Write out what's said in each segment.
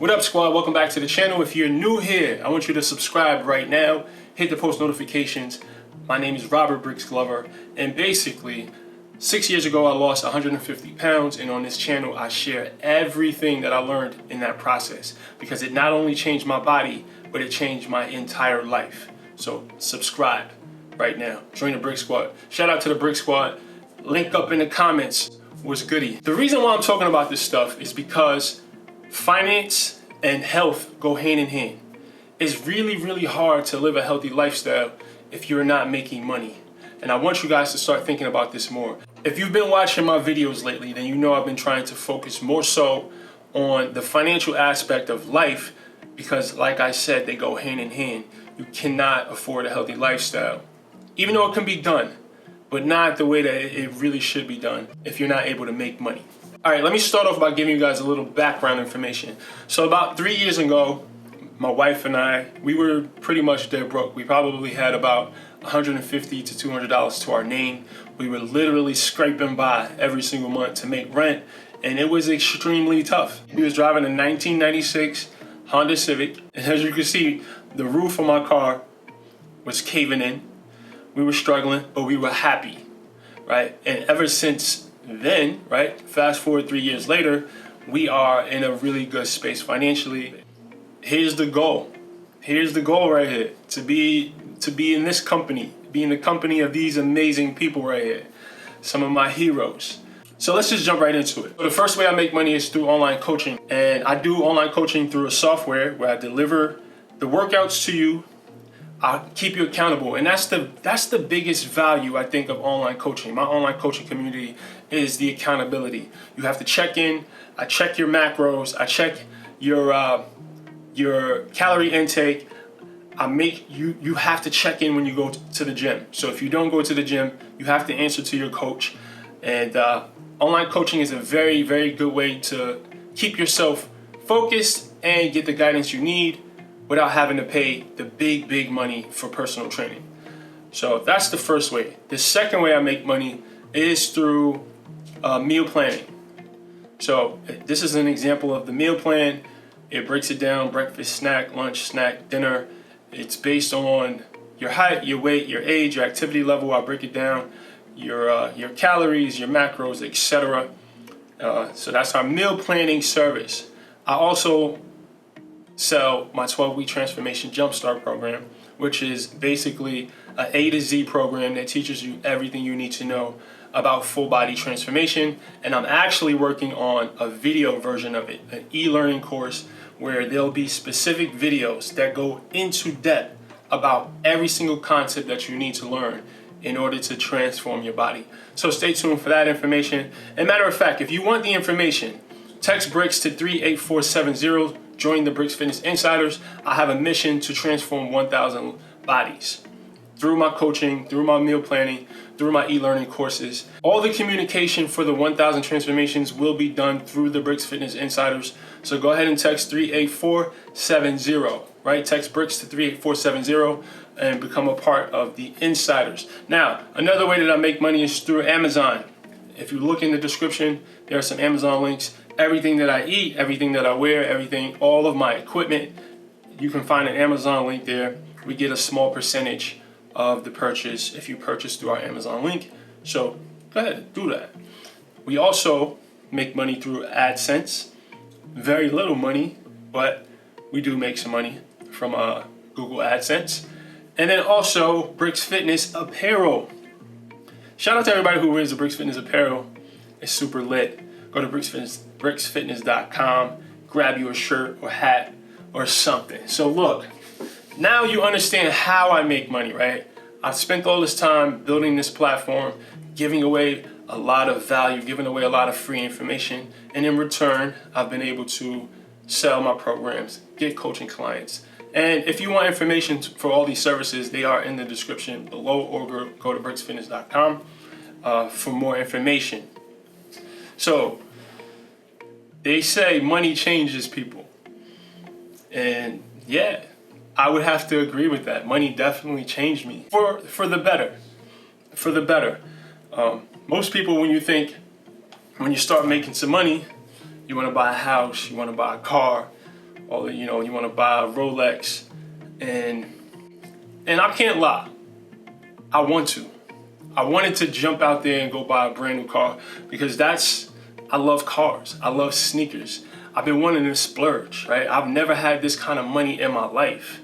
What up, squad? Welcome back to the channel. If you're new here, I want you to subscribe right now. Hit the post notifications. My name is Robert Brix Glover, and basically 6 years ago I lost 150 pounds, and on this channel I share everything that I learned in that process, because it not only changed my body, but it changed my entire life. So subscribe right now. Join the Brix Squad. Shout out to the Brix Squad. Link up in the comments. What's goody? The reason why I'm talking about this stuff is because finance and health go hand in hand. It's really hard to live a healthy lifestyle if you're not making money. And I want you guys to start thinking about this more. If you've been watching my videos lately, then you know I've been trying to focus more so on the financial aspect of life, because like I said, they go hand in hand. You cannot afford a healthy lifestyle, even though it can be done, but not the way that it really should be done if you're not able to make money. All right, let me start off by giving you guys a little background information. So about 3 years ago, my wife and I, we were pretty much dead broke. We probably had about $150 to $200 to our name. We were literally scraping by every single month to make rent, and it was extremely tough. We was driving a 1996 Honda Civic, and as you can see, the roof of my car was caving in. We were struggling, but we were happy, right? And ever since then, right, fast forward 3 years later, we are in a really good space financially. Here's the goal. Here's the goal right here. To be in this company, be in the company of these amazing people right here. Some of my heroes. So let's just jump right into it. So the first way I make money is through online coaching. And I do online coaching through a software where I deliver the workouts to you. I'll keep you accountable, and that's the biggest value, I think, of online coaching. My online coaching community is the accountability. You have to check in. I check your macros. I check your calorie intake. I make you have to check in when you go to the gym. So if you don't go to the gym, you have to answer to your coach. And online coaching is a very good way to keep yourself focused and get the guidance you need without having to pay the big money for personal training. So that's the first way. The second way I make money is through meal planning. So this is an example of the meal plan. It breaks it down: breakfast, snack, lunch, snack, dinner. It's based on your height, your weight, your age, your activity level. I break it down, your calories, your macros, etc. So that's our meal planning service. I also sell my 12-week transformation jumpstart program, which is basically an A to Z program that teaches you everything you need to know about full body transformation. And I'm actually working on a video version of it, an e-learning course where there'll be specific videos that go into depth about every single concept that you need to learn in order to transform your body. So stay tuned for that information. And matter of fact, if you want the information, text Brix to 38470. Join the Brix Fitness Insiders. I have a mission to transform 1,000 bodies through my coaching, through my meal planning, through my e-learning courses. All the communication for the 1,000 transformations will be done through the Brix Fitness Insiders. So go ahead and text 38470, right? Text Brix to 38470 and become a part of the Insiders. Now, another way that I make money is through Amazon. If you look in the description, there are some Amazon links. Everything that I eat, everything that I wear, everything, all of my equipment, you can find an Amazon link there. We get a small percentage of the purchase if you purchase through our Amazon link. So go ahead, do that. We also make money through AdSense. Very little money, but we do make some money from Google AdSense. And then also Brix Fitness Apparel. Shout out to everybody who wears the Brix Fitness Apparel. It's super lit. Go to brixfitness.com, grab you a shirt or hat or something. So look, now you understand how I make money, right? I've spent all this time building this platform, giving away a lot of value, giving away a lot of free information. And in return, I've been able to sell my programs, get coaching clients. And if you want information for all these services, they are in the description below, or go to brixfitness.com for more information. So they say money changes people. And yeah, I would have to agree with that. Money definitely changed me for the better. For the better. Most people, when you start making some money, you want to buy a house, you want to buy a car, or you want to buy a Rolex, and I can't lie, I wanted to jump out there and go buy a brand new car because I love cars. I love sneakers. I've been wanting to splurge, right? I've never had this kind of money in my life,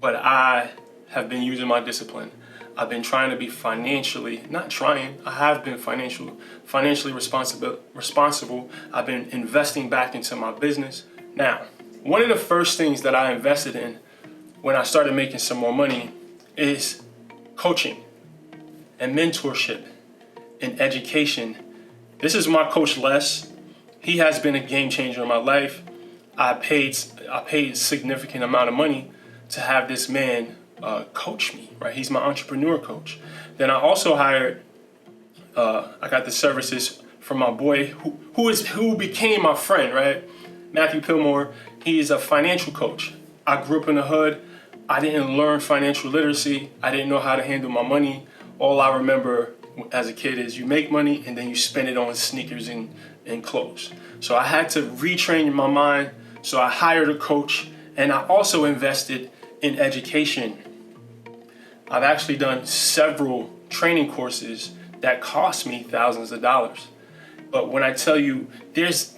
but I have been using my discipline. I've been trying to be I have been financially responsible. I've been investing back into my business. Now, one of the first things that I invested in when I started making some more money is coaching and mentorship and education. This is my coach Les. He has been a game changer in my life. I paid a significant amount of money to have this man coach me, right? He's my entrepreneur coach. Then I also hired, I got the services from my boy who became my friend, right? Matthew Pillmore. He's a financial coach. I grew up in the hood. I didn't learn financial literacy. I didn't know how to handle my money. All I remember as a kid is you make money and then you spend it on sneakers and clothes. So I had to retrain my mind. So I hired a coach, and I also invested in education. I've actually done several training courses that cost me thousands of dollars. But when I tell you there's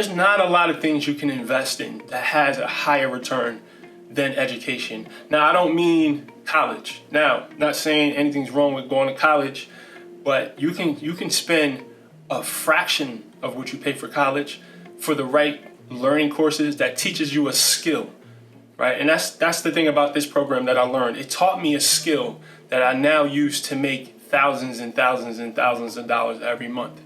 not a lot of things you can invest in that has a higher return than education. Now, I don't mean college. Now, not saying anything's wrong with going to college, but you can spend a fraction of what you pay for college for the right learning courses that teaches you a skill, right? And that's the thing about this program that I learned. It taught me a skill that I now use to make thousands and thousands and thousands of dollars every month.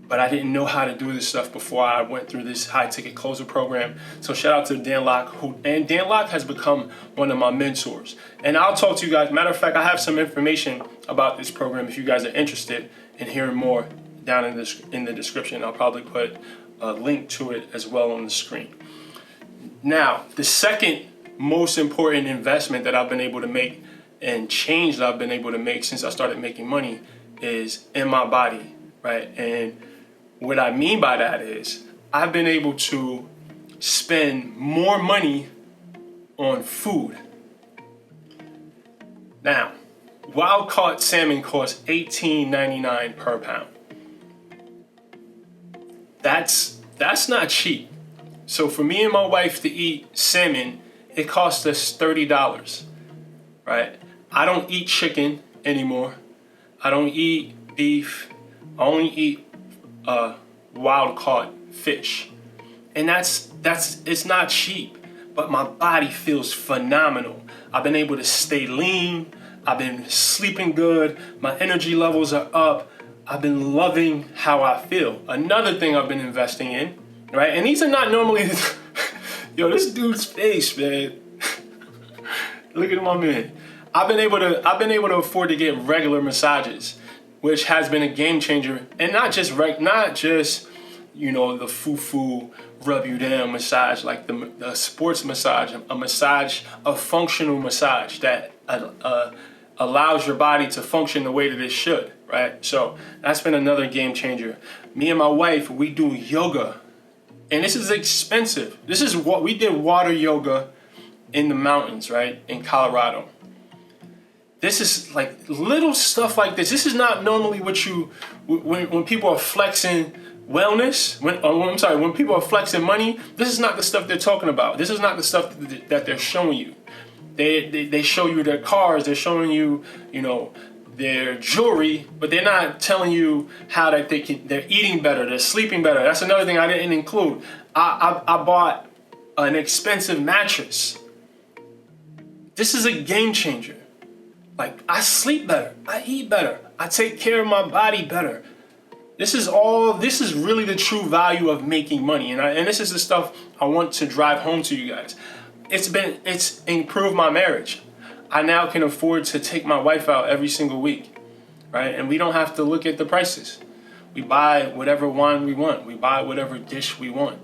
But I didn't know how to do this stuff before I went through this high ticket closer program. So shout out to Dan Locke, and Dan Locke has become one of my mentors. And I'll talk to you guys. Matter of fact, I have some information about this program if you guys are interested in hearing more down in the description. I'll probably put a link to it as well on the screen. Now, the second most important investment that I've been able to make and change that I've been able to make since I started making money is in my body, right? And what I mean by that is I've been able to spend more money on food. Now, wild caught salmon costs $18.99 per pound. That's not cheap. So for me and my wife to eat salmon, it costs us $30, right? I don't eat chicken anymore. I don't eat beef. I only eat wild caught fish. And it's not cheap, but my body feels phenomenal. I've been able to stay lean. I've been sleeping good. My energy levels are up. I've been loving how I feel. Another thing I've been investing in, right? And these are not normally, yo, this dude's face, man. Look at my man. I've been able to afford to get regular massages, which has been a game changer. And not just the foo-foo rub you down massage, like the sports massage, a functional massage that allows your body to function the way that it should, right? So that's been another game changer. Me and my wife, we do yoga, and this is expensive. This is what we did, water yoga in the mountains, right, in Colorado. This is like little stuff like this. This is not normally what when people are flexing wellness, when people are flexing money, this is not the stuff they're talking about. This is not the stuff that they're showing you. They show you their cars, they're showing you, their jewelry, but they're not telling you how that they're eating better, they're sleeping better. That's another thing I didn't include. I bought an expensive mattress. This is a game changer. Like, I sleep better, I eat better, I take care of my body better. This is really the true value of making money. And this is the stuff I want to drive home to you guys. It's improved my marriage. I now can afford to take my wife out every single week, right? And we don't have to look at the prices. We buy whatever wine we want. We buy whatever dish we want.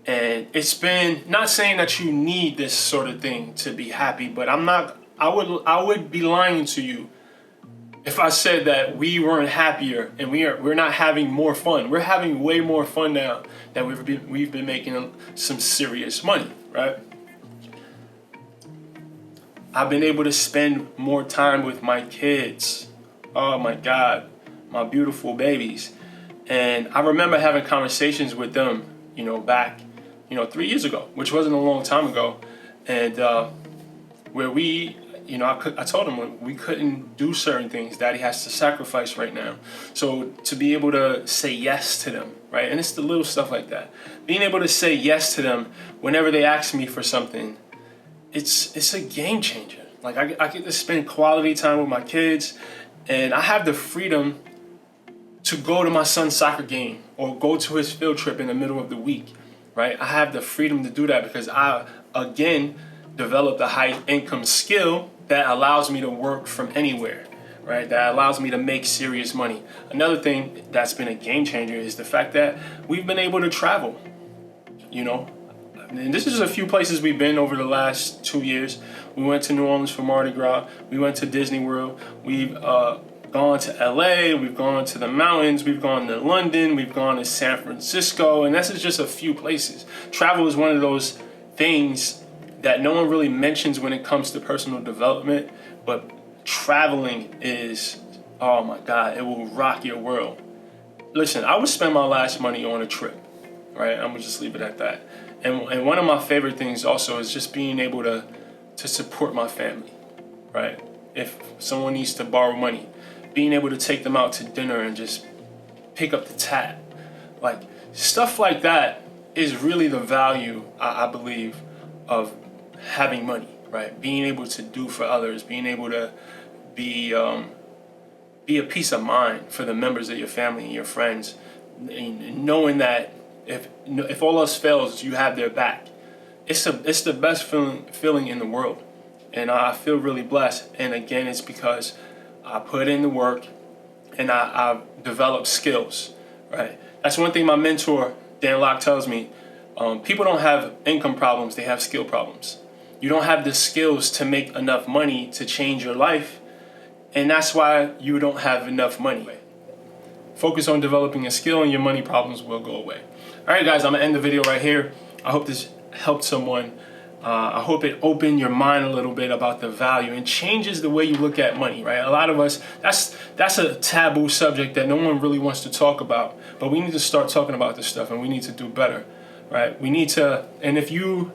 And it's been, not saying that you need this sort of thing to be happy, but I would be lying to you if I said that we weren't happier and we're not having more fun. We're having way more fun now that we've been making some serious money, right? I've been able to spend more time with my kids. Oh my God, my beautiful babies. And I remember having conversations with them, back, 3 years ago, which wasn't a long time ago. And where I told him we couldn't do certain things. Daddy has to sacrifice right now. So to be able to say yes to them, right? And it's the little stuff like that. Being able to say yes to them whenever they ask me for something, it's a game changer. Like I get to spend quality time with my kids, and I have the freedom to go to my son's soccer game or go to his field trip in the middle of the week, right? I have the freedom to do that because I, again, developed a high income skill that allows me to work from anywhere, right? That allows me to make serious money. Another thing that's been a game changer is the fact that we've been able to travel, And this is a few places we've been over the last 2 years. We went to New Orleans for Mardi Gras. We went to Disney World. We've gone to LA. We've gone to the mountains. We've gone to London. We've gone to San Francisco. And this is just a few places. Travel is one of those things that no one really mentions when it comes to personal development. But traveling is, oh my God, it will rock your world. Listen, I would spend my last money on a trip, right? I'm going to just leave it at that. And one of my favorite things also is just being able to support my family, right? If someone needs to borrow money, being able to take them out to dinner and just pick up the tab. Like, stuff like that is really the value, I believe, of having money, right? Being able to do for others, being able to be a peace of mind for the members of your family and your friends, and knowing that if all else fails, you have their back. It's the best feeling in the world, and I feel really blessed. And again, it's because I put in the work and I've developed skills, right? That's one thing my mentor Dan Locke tells me. People don't have income problems; they have skill problems. You don't have the skills to make enough money to change your life, and that's why you don't have enough money. Focus on developing a skill and your money problems will go away. All right, guys, I'm going to end the video right here. I hope this helped someone. I hope it opened your mind a little bit about the value and changes the way you look at money, right? A lot of us, that's a taboo subject that no one really wants to talk about, but we need to start talking about this stuff, and we need to do better, right? We need to, and if you're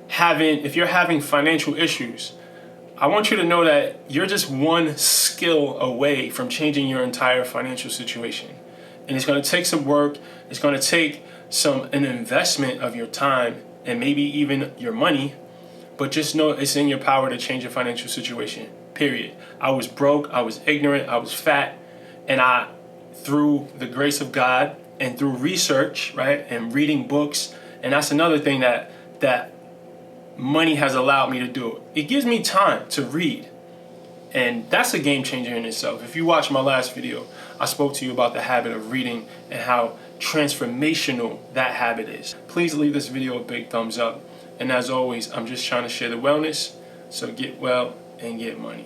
having financial issues, I want you to know that you're just one skill away from changing your entire financial situation. And it's going to take some work. It's going to take an investment of your time and maybe even your money. But just know it's in your power to change your financial situation, period. I was broke. I was ignorant. I was fat. And through the grace of God and through research, right, and reading books, and that's another thing that money has allowed me to do. It gives me time to read. And that's a game changer in itself. If you watch my last video, I spoke to you about the habit of reading and how transformational that habit is. Please leave this video a big thumbs up. And as always, I'm just trying to share the wellness. So get well and get money.